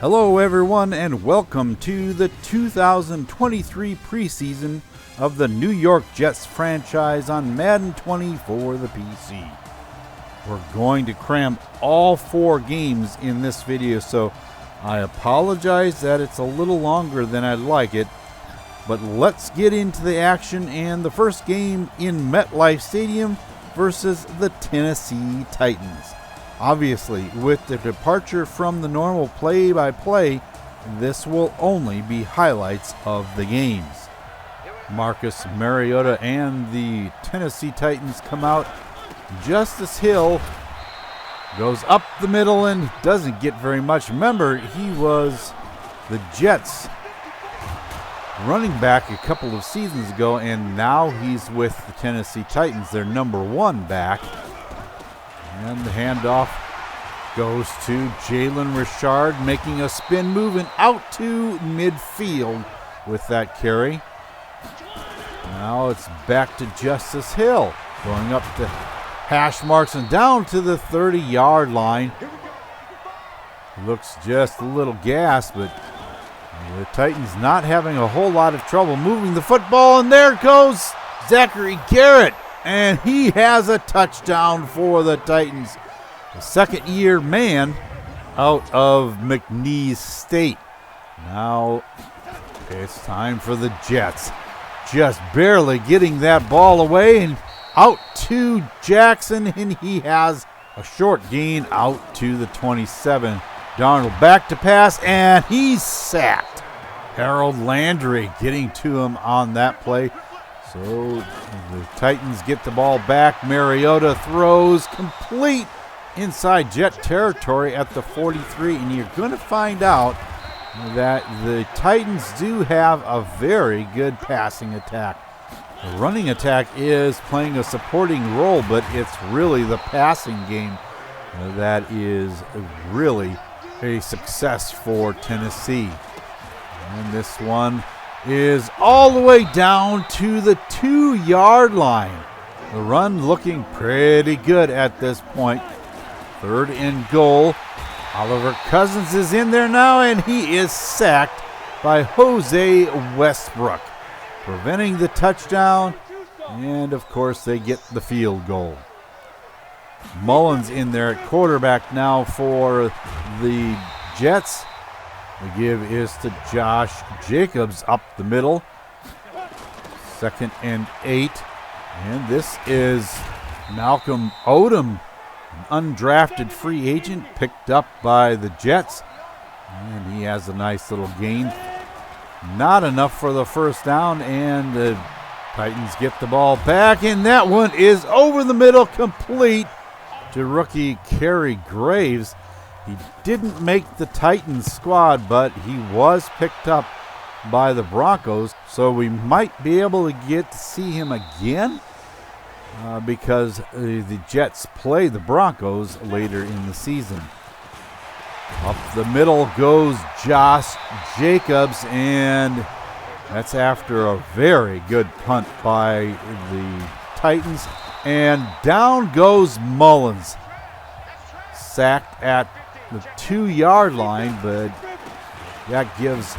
Hello everyone and welcome to the 2023 preseason of the New York Jets franchise on Madden 20 for the PC. We're going to cram all 4 games in this video, so I apologize that it's a little longer than I'd like it, but let's get into the action and the first game in MetLife Stadium versus the Tennessee Titans. Obviously, with the departure from the normal play-by-play, this will only be highlights of the games. Marcus Mariota and the Tennessee Titans come out. Justice Hill goes up the middle and doesn't get very much. Remember, he was the Jets running back a couple of seasons ago, and now he's with the Tennessee Titans, their number 1 back. And the handoff goes to Jalen Richard, making a spin move and out to midfield with that carry. Now it's back to Justice Hill, going up to hash marks and down to the 30-yard line. Looks just a little gas, but the Titans not having a whole lot of trouble moving the football, and there goes Zachary Garrett. And he has a touchdown for the Titans. The second-year man out of McNeese State. Now it's time for the Jets. Just barely getting that ball away and out to Jackson, and he has a short gain out to the 27. Darnold back to pass, and he's sacked. Harold Landry getting to him on that play. So the Titans get the ball back. Mariota throws complete inside Jet territory at the 43, and you're going to find out that the Titans do have a very good passing attack. The running attack is playing a supporting role, but it's really the passing game that is really a success for Tennessee. And this one is all the way down to the 2-yard line. The run looking pretty good at this point. 3rd and goal. Oliver Cousins is in there now, and he is sacked by Jose Westbrook, preventing the touchdown, and of course they get the field goal. Mullins in there at quarterback now for the Jets. The give is to Josh Jacobs up the middle. 2nd and 8. And this is Malcolm Odom, an undrafted free agent picked up by the Jets. And he has a nice little gain. Not enough for the first down, and the Titans get the ball back. And that one is over the middle, complete to rookie Kerry Graves. He didn't make the Titans squad, but he was picked up by the Broncos, so we might be able to get to see him again because the Jets play the Broncos later in the season. Up the middle goes Josh Jacobs, and that's after a very good punt by the Titans. And down goes Mullins, sacked at the 2-yard line, but that gives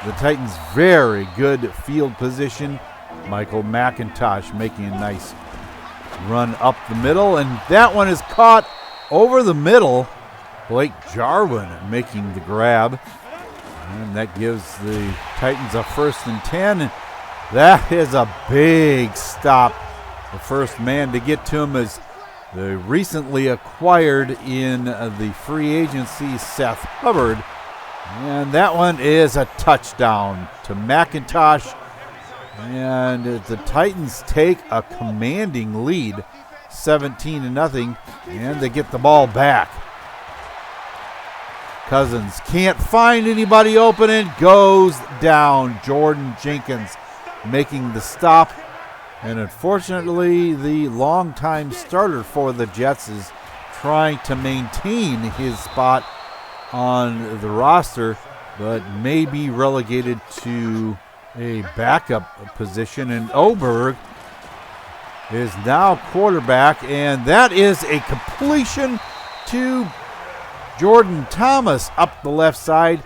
the Titans very good field position. Michael McIntosh making a nice run up the middle, and that one is caught over the middle. Blake Jarwin making the grab, and that gives the Titans a 1st and 10. And that is a big stop. The first man to get to him is the recently acquired in the free agency, Seth Hubbard. And that one is a touchdown to McIntosh. And the Titans take a commanding lead, 17-0, and they get the ball back. Cousins can't find anybody open and goes down. Jordan Jenkins making the stop. And unfortunately, the longtime starter for the Jets is trying to maintain his spot on the roster, but may be relegated to a backup position. And Oberg is now quarterback, and that is a completion to Jordan Thomas up the left side.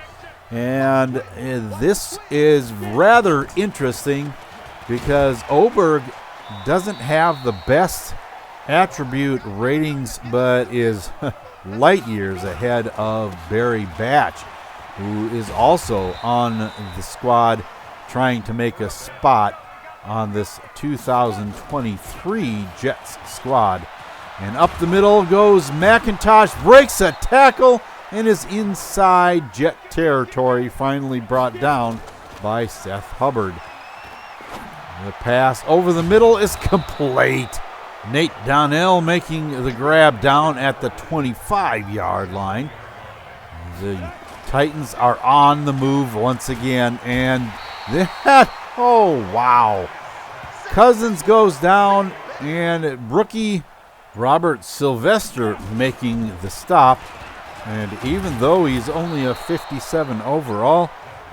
And this is rather interesting because Oberg doesn't have the best attribute ratings, but is light years ahead of Barry Batch, who is also on the squad trying to make a spot on this 2023 Jets squad. And up the middle goes McIntosh, breaks a tackle, and is inside Jet territory, finally brought down by Seth Hubbard. The pass over the middle is complete. Nate Donnell making the grab down at the 25-yard line. The Titans are on the move once again, and that, oh wow. Cousins goes down, and rookie Robert Sylvester making the stop. And even though he's only a 57 overall,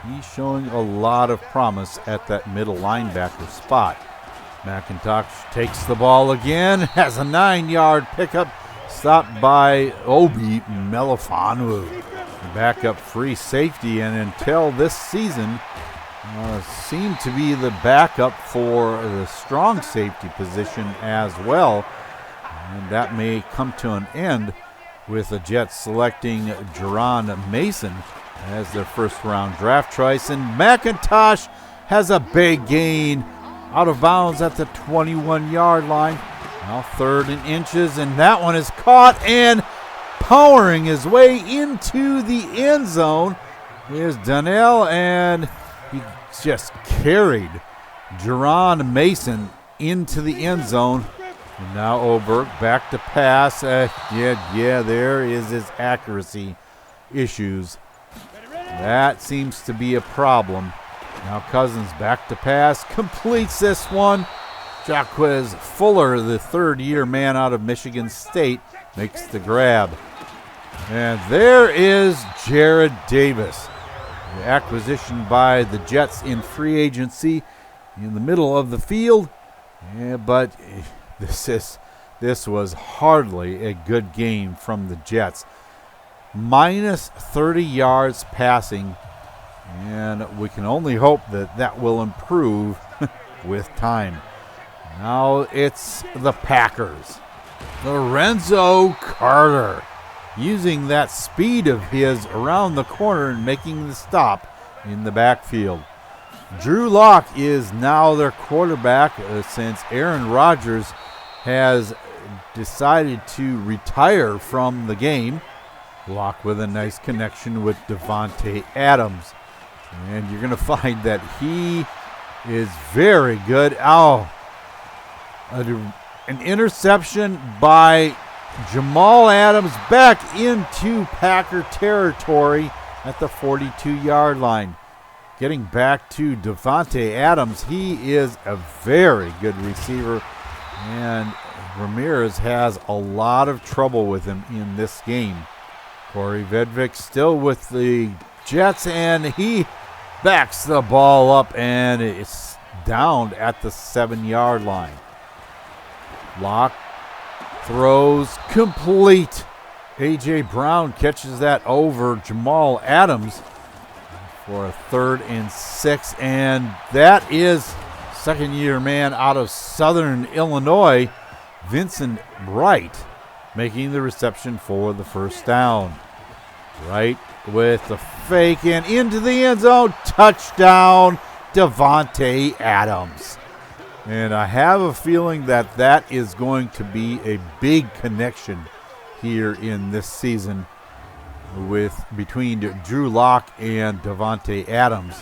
he's showing a lot of promise at that middle linebacker spot. McIntosh takes the ball again, has a 9-yard pickup, stopped by Obi Melifanu. Backup free safety, and until this season, seemed to be the backup for the strong safety position as well. And that may come to an end with the Jets selecting Jerron Mason as their first-round draft choice. And McIntosh has a big gain out of bounds at the 21-yard line. Now 3rd and inches, and that one is caught, and powering his way into the end zone is Donnell, and he just carried Jerron Mason into the end zone. And now Oberg back to pass. There is his accuracy issues. That seems to be a problem. Now Cousins back to pass, completes this one. Jaquez Fuller, the third-year man out of Michigan State, makes the grab. And there is Jared Davis, the acquisition by the Jets in free agency in the middle of the field. But this was hardly a good game from the Jets. Minus 30 yards passing, and we can only hope that that will improve with time. Now it's the Packers. Lorenzo Carter, using that speed of his around the corner and making the stop in the backfield. Drew Lock is now their quarterback since Aaron Rodgers has decided to retire from the game. Lock with a nice connection with Davante Adams. And you're going to find that he is very good. An interception by Jamal Adams back into Packer territory at the 42-yard line. Getting back to Davante Adams, he is a very good receiver, and Ramirez has a lot of trouble with him in this game. Corey Vedvik still with the Jets, and he backs the ball up, and it's down at the 7-yard line. Lock throws complete. A.J. Brown catches that over Jamal Adams for a 3rd and 6, and that is second-year man out of Southern Illinois, Vincent Wright, making the reception for the first down. Wright with the fake and into the end zone. Touchdown, Davante Adams. And I have a feeling that that is going to be a big connection here in this season between Drew Lock and Davante Adams.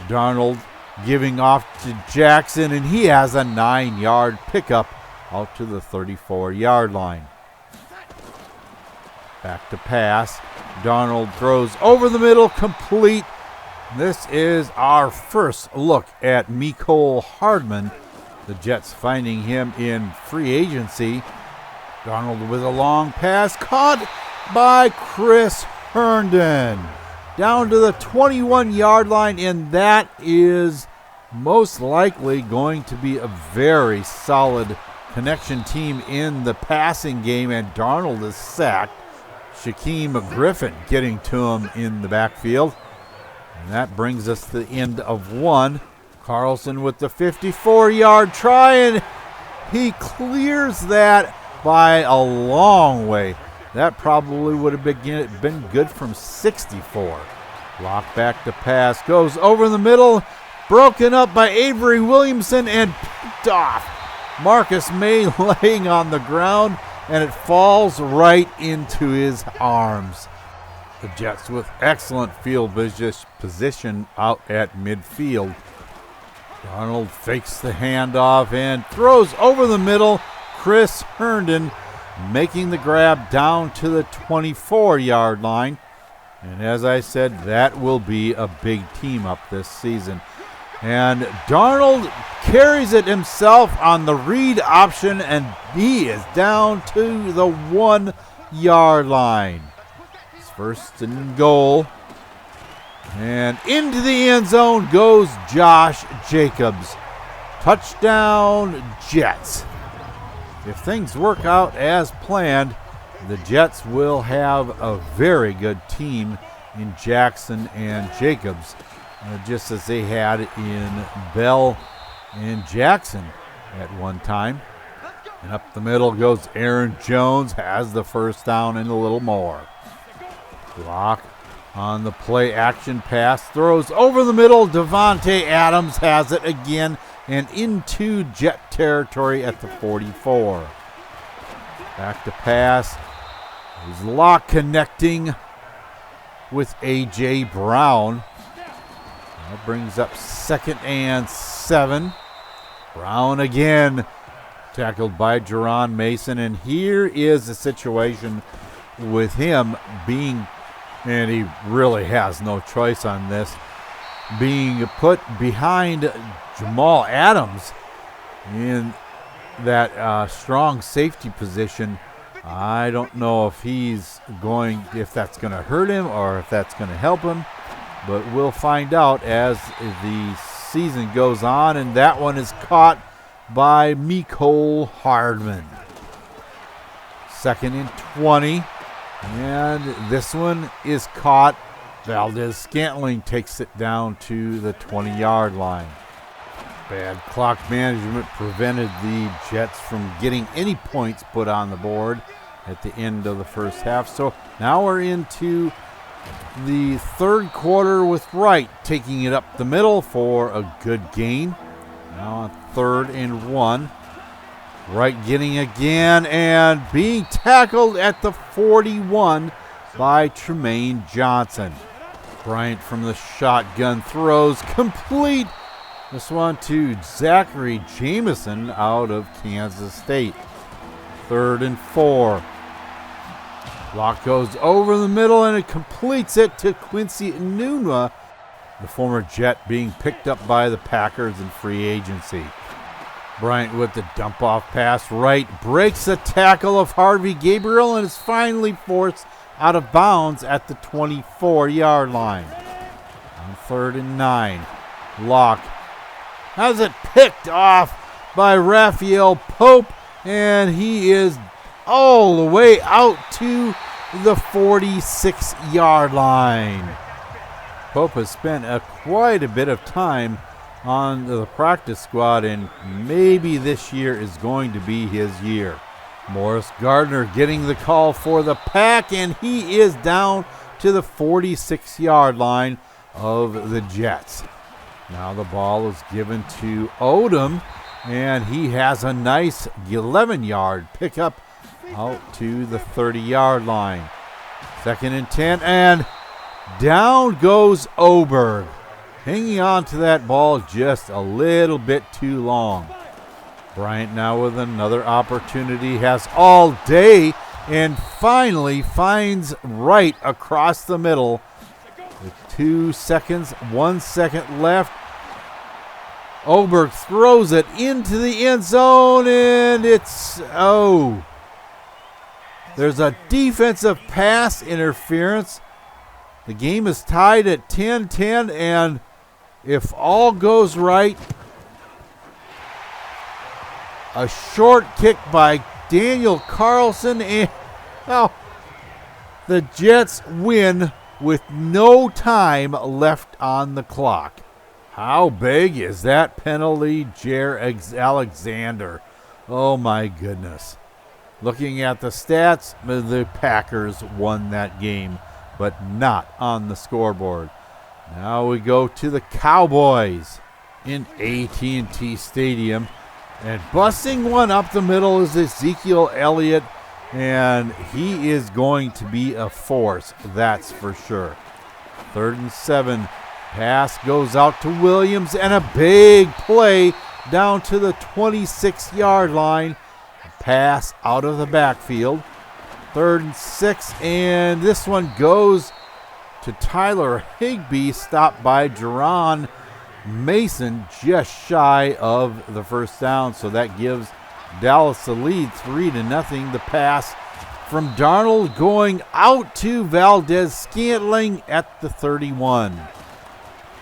Darnold giving off to Jackson, and he has a 9-yard pickup out to the 34-yard line. Back to pass. Darnold throws over the middle, complete. This is our first look at Mecole Hardman. The Jets finding him in free agency. Darnold with a long pass, caught by Chris Herndon. Down to the 21-yard line, and that is most likely going to be a very solid connection team in the passing game, and Darnold is sacked Shaquem Griffin getting to him in the backfield. And that brings us to the end of one. Carlson with the 54-yard try, and he clears that by a long way. That probably would have been good from 64. Lock back to pass, goes over the middle, broken up by Avery Williamson and picked off. Marcus May laying on the ground, and it falls right into his arms. The Jets with excellent field position out at midfield. Darnold fakes the handoff and throws over the middle. Chris Herndon making the grab down to the 24-yard line. And as I said, that will be a big team up this season. And Darnold carries it himself on the read option, and he is down to the 1-yard line. It's first and goal. And into the end zone goes Josh Jacobs. Touchdown, Jets. If things work out as planned, the Jets will have a very good team in Jackson and Jacobs, just as they had in Bell and Jackson at one time. And up the middle goes Aaron Jones, has the first down and a little more. Block on the play action pass, throws over the middle. Devontae Adams has it again and into Jet territory at the 44. Back to pass. He's Locke connecting with A.J. Brown. That brings up 2nd and 7. Brown again tackled by Jerron Mason. And here is the situation with him being, and he really has no choice on this, being put behind Jamal Adams in that strong safety position. I don't know if that's going to hurt him or if that's going to help him, but we'll find out as the season goes on. And that one is caught by Mecole Hardman. 2nd and 20, and this one is caught. Valdez Scantling takes it down to the 20-yard line. Bad clock management prevented the Jets from getting any points put on the board at the end of the first half. So now we're into the third quarter with Wright taking it up the middle for a good gain. Now on 3rd and 1. Wright getting again and being tackled at the 41 by Tremaine Johnson. Bryant from the shotgun throws complete. This one to Zachary Jameson out of Kansas State. 3rd and 4. Block goes over the middle and it completes it to Quincy Enunwa, the former Jet being picked up by the Packers in free agency. Bryant with the dump-off pass. Wright breaks the tackle of Harvey Gabriel and is finally forced out of bounds at the 24-yard line. On 3rd and 9, Locke has it picked off by Raphael Pope, and he is all the way out to the 46-yard line. Pope has spent quite a bit of time on the practice squad, and maybe this year is going to be his year. Morris Gardner getting the call for the Pack, and he is down to the 46-yard line of the Jets. Now the ball is given to Odom, and he has a nice 11-yard pickup out to the 30-yard line. 2nd and 10, and down goes Oberg, hanging on to that ball just a little bit too long. Bryant now with another opportunity, has all day, and finally finds Wright across the middle. With 2 seconds, 1 second left. Oberg throws it into the end zone, and there's a defensive pass interference. The game is tied at 10-10, and if all goes right, a short kick by Daniel Carlson, and The Jets win with no time left on the clock. How big is that penalty, Alexander? Oh my goodness. Looking at the stats, the Packers won that game, but not on the scoreboard. Now we go to the Cowboys in AT&T Stadium. And busting one up the middle is Ezekiel Elliott, and he is going to be a force, that's for sure. 3rd and 7. Pass goes out to Williams, and a big play down to the 26-yard line. Pass out of the backfield. 3rd and 6, and this one goes to Tyler Higbee, stopped by Jerron Mason, just shy of the first down. So that gives Dallas the lead 3-0. The pass from Darnold going out to Valdez-Scantling at the 31.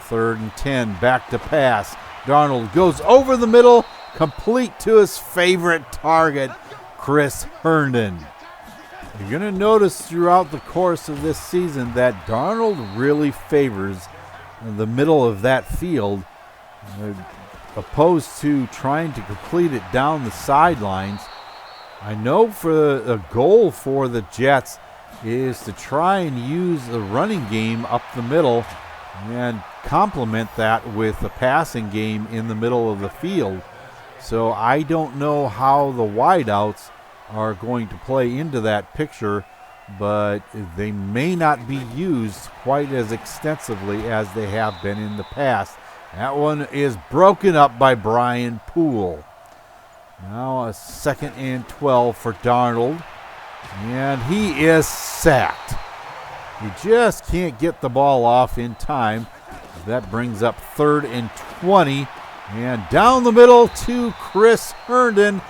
3rd and 10, back to pass. Darnold goes over the middle, complete to his favorite target, Chris Herndon. You're going to notice throughout the course of this season that Darnold really favors the middle of that field, opposed to trying to complete it down the sidelines. I know for the goal for the Jets is to try and use the running game up the middle and complement that with the passing game in the middle of the field. So I don't know how the wideouts are going to play into that picture, but they may not be used quite as extensively as they have been in the past. That one is broken up by Brian Poole. Now a 2nd and 12 for Darnold, and he is sacked. He just can't get the ball off in time. That brings up 3rd and 20, and down the middle to Chris Herndon,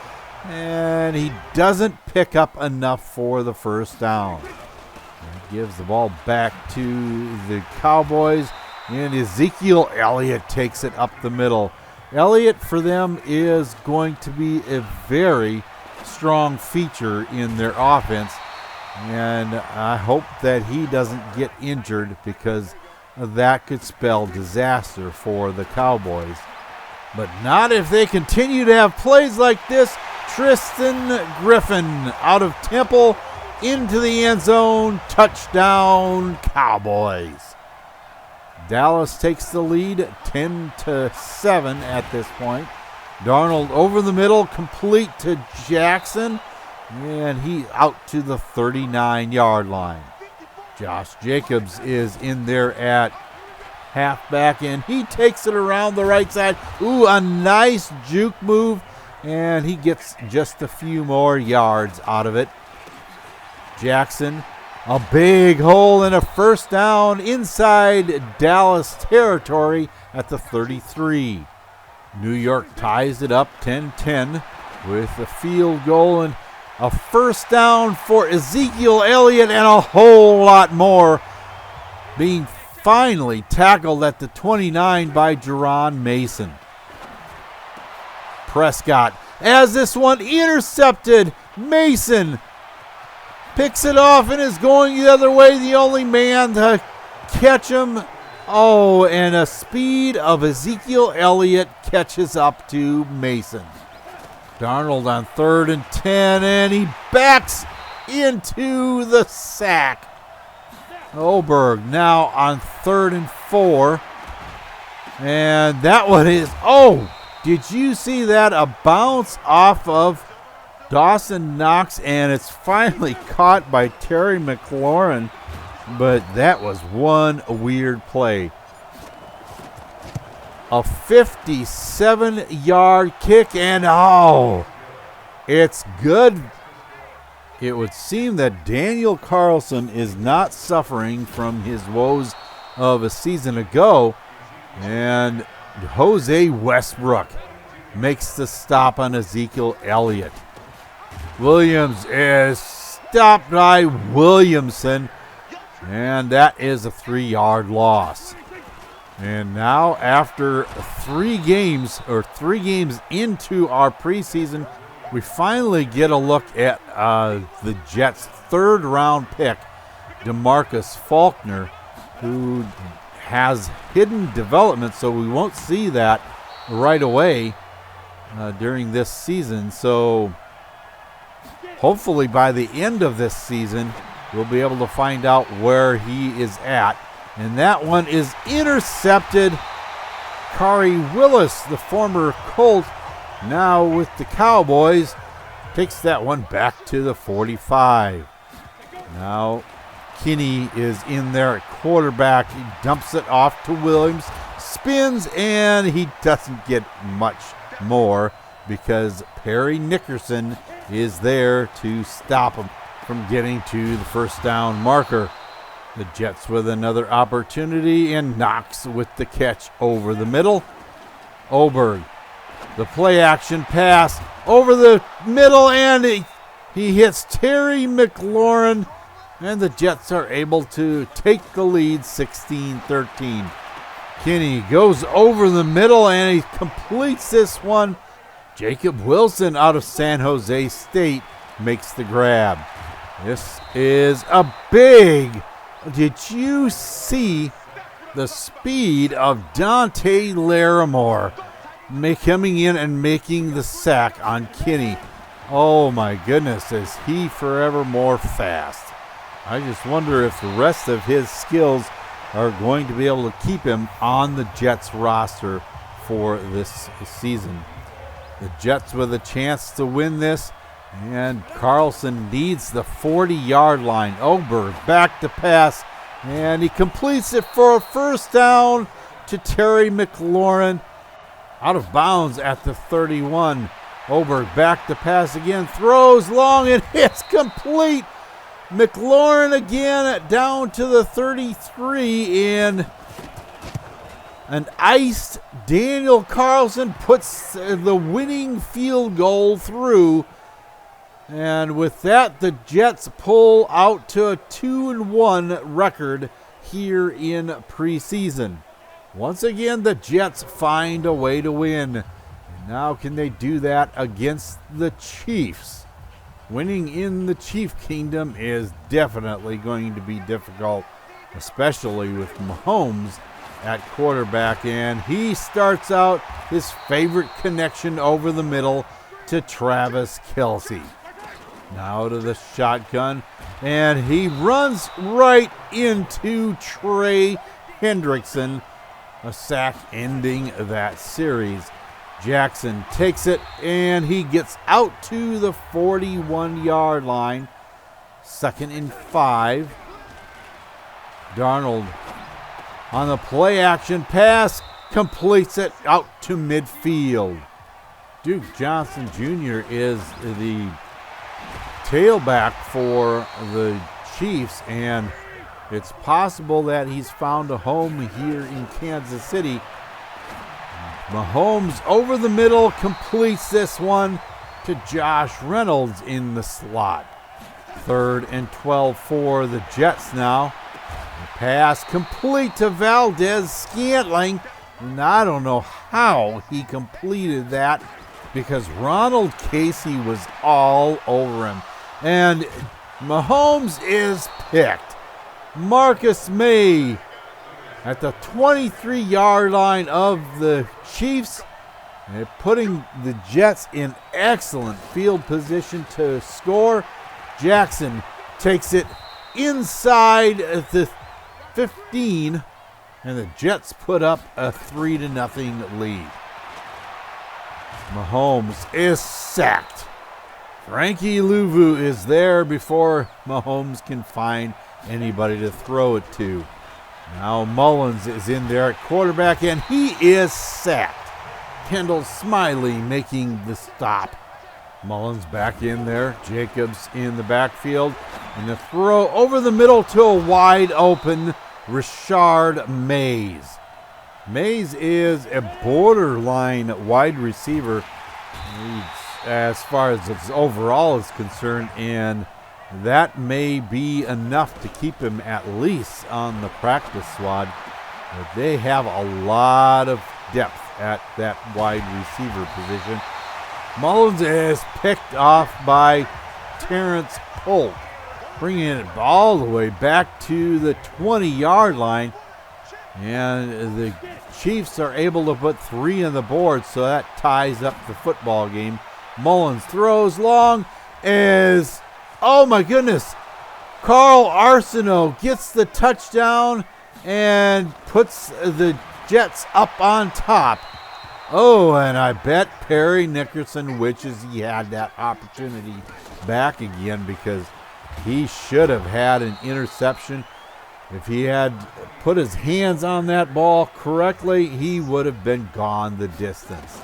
and he doesn't pick up enough for the first down. He gives the ball back to the Cowboys, and Ezekiel Elliott takes it up the middle. Elliott for them is going to be a very strong feature in their offense, and I hope that he doesn't get injured, because that could spell disaster for the Cowboys. But not if they continue to have plays like this. Tristan Griffin out of Temple into the end zone. Touchdown, Cowboys. Dallas takes the lead 10-7 at this point. Darnold over the middle, complete to Jackson, and he's out to the 39-yard line. Josh Jacobs is in there at halfback, and he takes it around the right side. Ooh, a nice juke move, and he gets just a few more yards out of it. Jackson, a big hole and a first down inside Dallas territory at the 33. New York ties it up 10-10 with a field goal and a first down for Ezekiel Elliott, and a whole lot more being finally tackled at the 29 by Jerron Mason. Prescott has this one intercepted. Mason picks it off and is going the other way, the only man to catch him. Oh, and a speed of Ezekiel Elliott catches up to Mason. Darnold on 3rd and 10, and he backs into the sack. Oberg now on 3rd and 4. And that one is, oh, did you see that? A bounce off of Dawson Knox, and it's finally caught by Terry McLaurin. But that was one weird play. A 57-yard kick, and oh, it's good. It would seem that Daniel Carlson is not suffering from his woes of a season ago, and Jose Westbrook makes the stop on Ezekiel Elliott. Williams is stopped by Williamson, and that is a 3-yard loss. And now after 3 games into our preseason, we finally get a look at the Jets' 3rd round pick. DeMarcus Faulkner, who has hidden development, so we won't see that right away during this season. So hopefully by the end of this season, we'll be able to find out where he is at. And that one is intercepted. Kari Willis, the former Colt, now with the Cowboys, takes that one back to the 45. Now Kinney is in there at quarterback. He dumps it off to Williams, spins, and he doesn't get much more because Perry Nickerson is there to stop him from getting to the first down marker. The Jets with another opportunity, and Knox with the catch over the middle. Oberg, the play action pass over the middle, and he hits Terry McLaurin, and the Jets are able to take the lead 16-13. Kinney goes over the middle, and he completes this one. Jacob Wilson out of San Jose State makes the grab. This is a big... Did you see the speed of Dante Larimore coming in and making the sack on Kinney? Oh my goodness, is he forevermore fast. I just wonder if the rest of his skills are going to be able to keep him on the Jets roster for this season. The Jets with a chance to win this, and Carlson needs the 40-yard line. Oberg back to pass, and he completes it for a first down to Terry McLaurin. Out of bounds at the 31. Oberg back to pass again, throws long, and it's complete. McLaurin again down to the 33, and an iced Daniel Carlson puts the winning field goal through. And with that, the Jets pull out to a 2-1 record here in preseason. Once again, the Jets find a way to win. And now can they do that against the Chiefs? Winning in the Chief Kingdom is definitely going to be difficult, especially with Mahomes at quarterback. And he starts out his favorite connection over the middle to Travis Kelce. Now to the shotgun, and he runs right into Trey Hendrickson. A sack ending that series. Jackson takes it, and he gets out to the 41-yard line. 2nd and 5. Darnold on the play action pass completes it out to midfield. Duke Johnson Jr. is the tailback for the Chiefs, and it's possible that he's found a home here in Kansas City. Mahomes over the middle completes this one to Josh Reynolds in the slot. 3rd and 12 for the Jets now. The pass complete to Valdez Scantling, and I don't know how he completed that because Ronald Casey was all over him. And Mahomes is picked. Marcus May at the 23-yard line of the Chiefs, putting the Jets in excellent field position to score. Jackson takes it inside the 15, and the Jets put up a 3-0 lead. Mahomes is sacked. Frankie Louvu is there before Mahomes can find anybody to throw it to. Now Mullins is in there at quarterback, and he is sacked. Kendall Smiley making the stop. Mullins back in there. Jacobs in the backfield. And the throw over the middle to a wide open Rashard Mays. Mays is a borderline wide receiver as far as its overall is concerned, and that may be enough to keep him at least on the practice squad. But they have a lot of depth at that wide receiver position. Mullins is picked off by Terrence Polk. bringing it all the way back to the 20-yard line. And the Chiefs are able to put 3 on the board, so that ties up the football game. Mullins throws long as, oh my goodness, Carl Arsenault gets the touchdown and puts the Jets up on top. Oh, and I bet Perry Nickerson wishes he had that opportunity back again, because he should have had an interception. If he had put his hands on that ball correctly, he would have been gone the distance.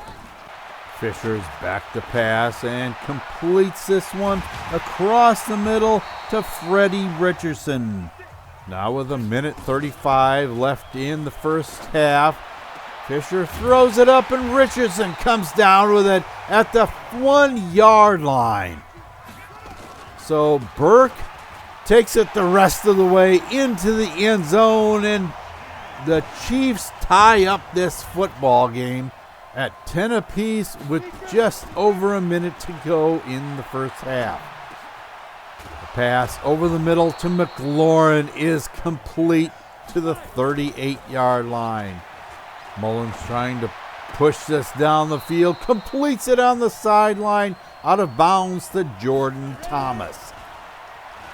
Fisher's back to pass and completes this one across the middle to Freddie Richardson. Now with 1:35 left in the first half, Fisher throws it up and Richardson comes down with it at the 1-yard line. So Burke takes it the rest of the way into the end zone, and the Chiefs tie up this football game at 10 apiece with just over a minute to go in the first half. The pass over the middle to McLaurin is complete to the 38-yard line. Mullins trying to push this down the field, completes it on the sideline, out of bounds to Jordan Thomas.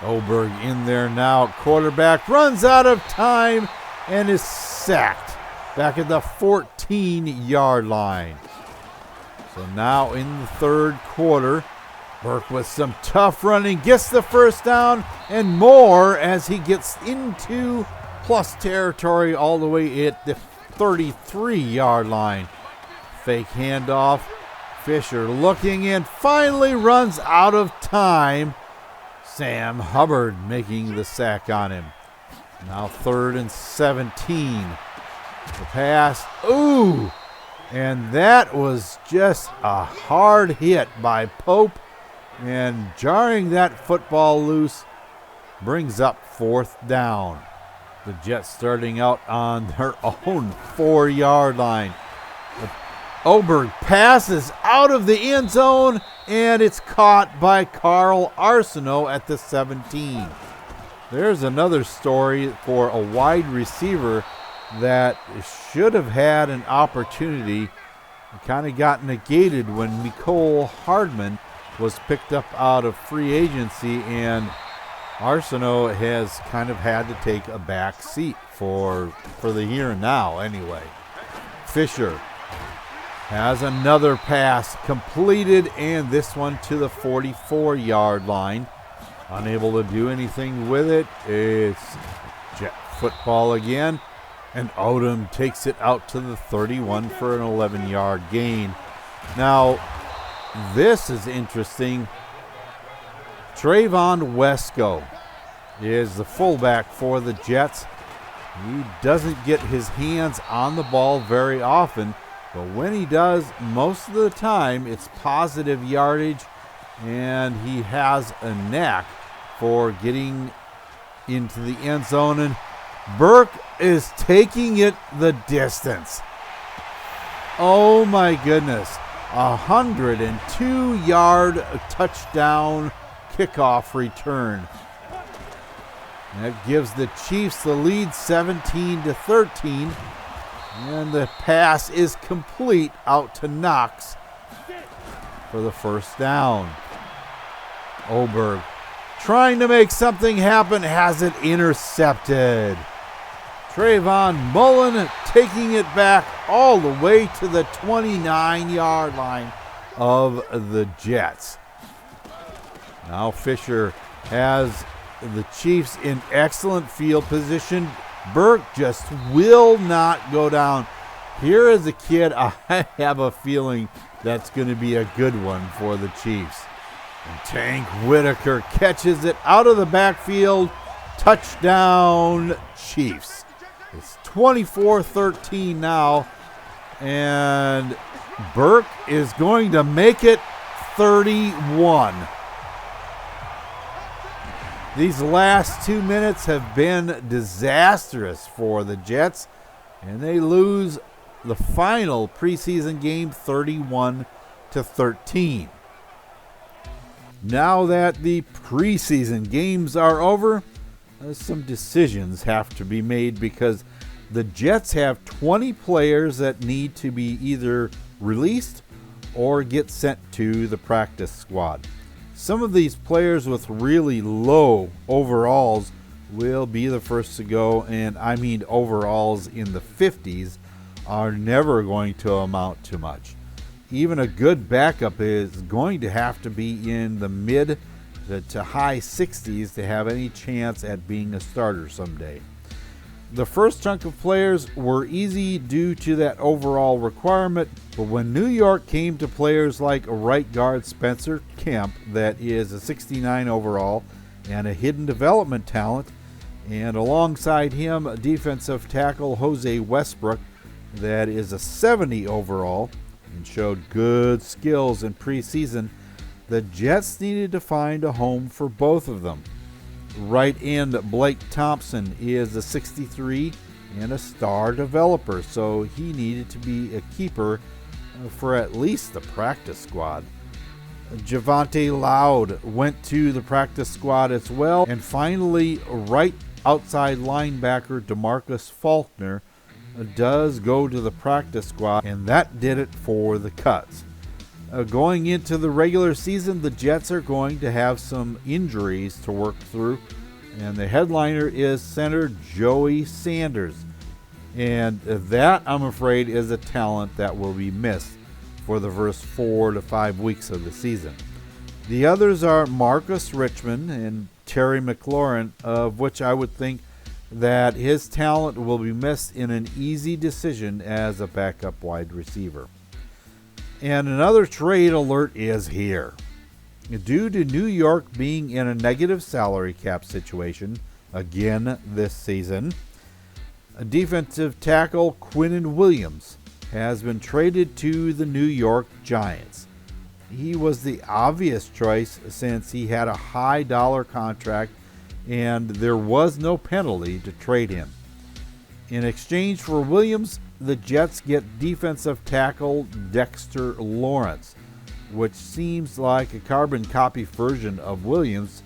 Oberg in there now, quarterback runs out of time and is sacked back at the 14-yard line. So now in the third quarter, Burke with some tough running gets the first down and more as he gets into plus territory all the way at the 33-yard line. Fake handoff. Fisher looking in, finally runs out of time. Sam Hubbard making the sack on him. Now 3rd and 17. The pass. Ooh! And that was just a hard hit by Pope. And jarring that football loose brings up 4th down. The Jets starting out on their own 4-yard line. Oberg passes out of the end zone, and it's caught by Carl Arsenault at the 17. There's another story for a wide receiver that should have had an opportunity. It kind of got negated when Mecole Hardman was picked up out of free agency, and Arsenault has kind of had to take a back seat for the here and now anyway. Fisher has another pass completed, and this one to the 44-yard line. Unable to do anything with it. It's Jet football again, and Odom takes it out to the 31 for an 11-yard gain. Now, this is interesting. Trayvon Wesco is the fullback for the Jets. He doesn't get his hands on the ball very often, but when he does, most of the time it's positive yardage, and he has a knack for getting into the end zone, and Burke is taking it the distance. Oh my goodness. 102-yard touchdown kickoff return. That gives the Chiefs the lead 17-13. And the pass is complete out to Knox for the first down. Oberg trying to make something happen, has it intercepted. Trayvon Mullen taking it back all the way to the 29-yard line of the Jets. Now Fisher has the Chiefs in excellent field position. Burke just will not go down. Here is a kid, I have a feeling that's going to be a good one for the Chiefs. And Tank Whitaker catches it out of the backfield. Touchdown, Chiefs. It's 24-13 now. And Burke is going to make it 31. These last 2 minutes have been disastrous for the Jets, and they lose the final preseason game 31-13. Now that the preseason games are over, some decisions have to be made because the Jets have 20 players that need to be either released or get sent to the practice squad. Some of these players with really low overalls will be the first to go, and I mean overalls in the 50s are never going to amount to much. Even a good backup is going to have to be in the mid to high 60s to have any chance at being a starter someday. The first chunk of players were easy due to that overall requirement, but when New York came to players like right guard Spencer Kemp, that is a 69 overall and a hidden development talent, and alongside him defensive tackle Jose Westbrook, that is a 70 overall and showed good skills in preseason, the Jets needed to find a home for both of them. Right end Blake Thompson is a 63 and a star developer, so he needed to be a keeper for at least the practice squad. Javonte Loud went to the practice squad as well, and finally right outside linebacker DeMarcus Faulkner does go to the practice squad, and that did it for the cuts. Going into the regular season, the Jets are going to have some injuries to work through, and the headliner is center Joey Sanders. And that, I'm afraid, is a talent that will be missed for the first 4 to 5 weeks of the season. The others are Marcus Richmond and Terry McLaurin, of which I would think that his talent will be missed in an easy decision as a backup wide receiver. And another trade alert is here. Due to New York being in a negative salary cap situation again this season, defensive tackle Quinnen Williams has been traded to the New York Giants. He was the obvious choice since he had a high dollar contract and there was no penalty to trade him. In exchange for Williams, the Jets get defensive tackle Dexter Lawrence, which seems like a carbon copy version of Williams.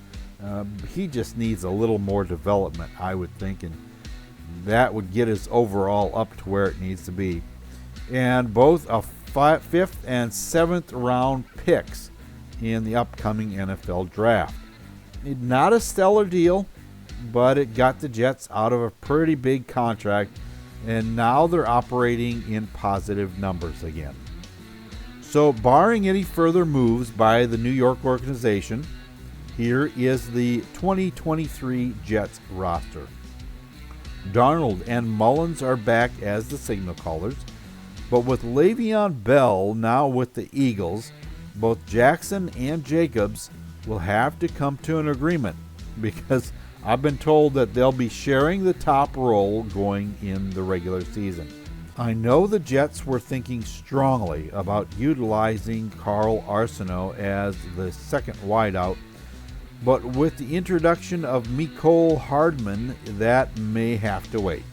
He just needs a little more development, I would think, and that would get his overall up to where it needs to be. And both a 5th and 7th round picks in the upcoming NFL draft. Not a stellar deal, but it got the Jets out of a pretty big contract, and now they're operating in positive numbers again. So, barring any further moves by the New York organization, here is the 2023 Jets roster. Darnold and Mullins are back as the signal callers, but with Le'Veon Bell now with the Eagles, both Jackson and Jacobs will have to come to an agreement, because I've been told that they'll be sharing the top role going in the regular season. I know the Jets were thinking strongly about utilizing Carl Arsenault as the second wideout, but with the introduction of Mecole Hardman, that may have to wait.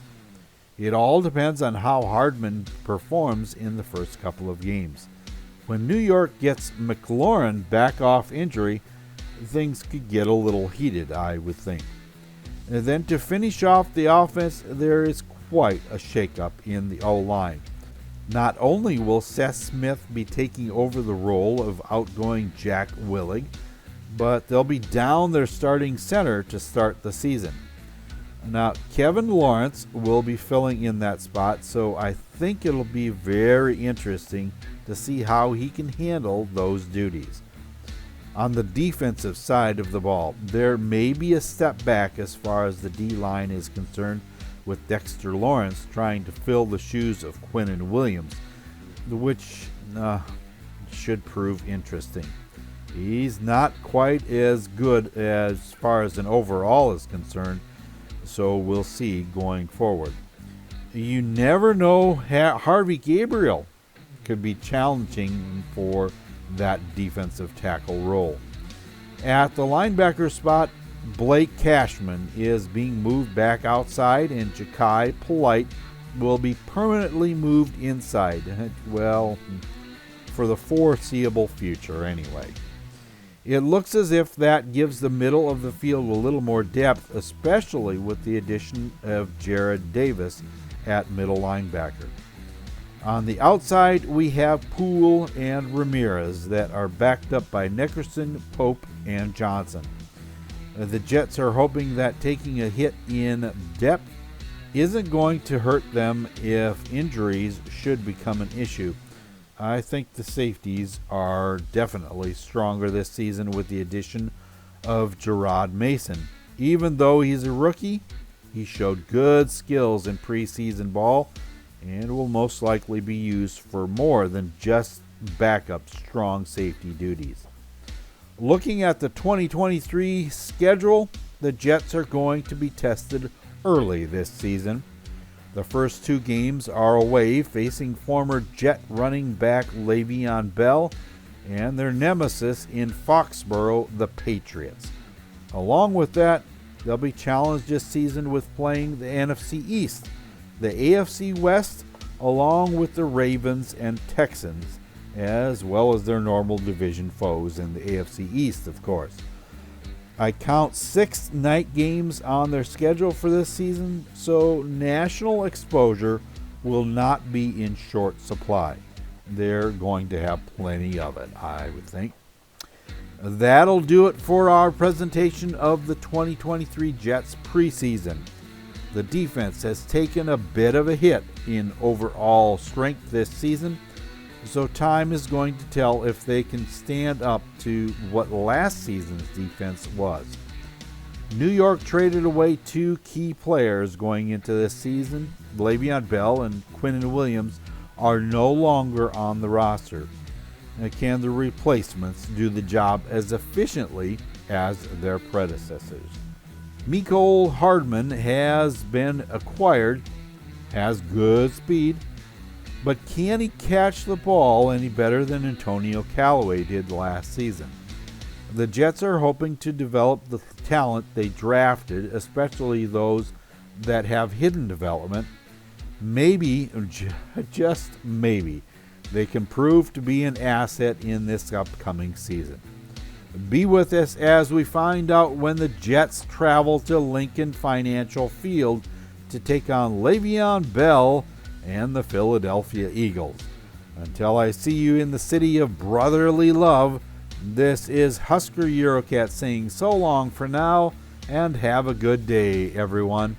It all depends on how Hardman performs in the first couple of games. When New York gets McLaurin back off injury, things could get a little heated, I would think. And then to finish off the offense, there is quite a shakeup in the O-line. Not only will Seth Smith be taking over the role of outgoing Jack Willig, but they'll be down their starting center to start the season. Now, Kevin Lawrence will be filling in that spot, so I think it'll be very interesting to see how he can handle those duties. On the defensive side of the ball, there may be a step back as far as the D-line is concerned, with Dexter Lawrence trying to fill the shoes of Quinnen Williams, which should prove interesting. He's not quite as good as far as an overall is concerned, so we'll see going forward. You never know, Harvey Gabriel could be challenging for that defensive tackle role. At the linebacker spot, Blake Cashman is being moved back outside, and Ja'Kai Polite will be permanently moved inside. Well, for the foreseeable future anyway. It looks as if that gives the middle of the field a little more depth, especially with the addition of Jared Davis at middle linebacker. On the outside, we have Poole and Ramirez that are backed up by Nickerson, Pope, and Johnson. The Jets are hoping that taking a hit in depth isn't going to hurt them if injuries should become an issue. I think the safeties are definitely stronger this season with the addition of Gerard Mason. Even though he's a rookie, he showed good skills in preseason ball and will most likely be used for more than just backup strong safety duties. Looking at the 2023 schedule, the Jets are going to be tested early this season. The first 2 games are away, facing former Jet running back Le'Veon Bell and their nemesis in Foxborough, the Patriots. Along with that, they'll be challenged this season with playing the NFC East, the AFC West, along with the Ravens and Texans, as well as their normal division foes in the AFC East, of course. I count 6 night games on their schedule for this season, so national exposure will not be in short supply. They're going to have plenty of it, I would think. That'll do it for our presentation of the 2023 Jets preseason. The defense has taken a bit of a hit in overall strength this season, so time is going to tell if they can stand up to what last season's defense was. New York traded away 2 key players going into this season. Le'Veon Bell and Quinnen Williams are no longer on the roster. Now, can the replacements do the job as efficiently as their predecessors? Mecole Hardman has been acquired, has good speed, but can he catch the ball any better than Antonio Callaway did last season? The Jets are hoping to develop the talent they drafted, especially those that have hidden development. Maybe, just maybe, they can prove to be an asset in this upcoming season. Be with us as we find out when the Jets travel to Lincoln Financial Field to take on Le'Veon Bell and the Philadelphia Eagles. Until I see you in the city of brotherly love, this is Husker Eurocat saying so long for now, and have a good day, everyone.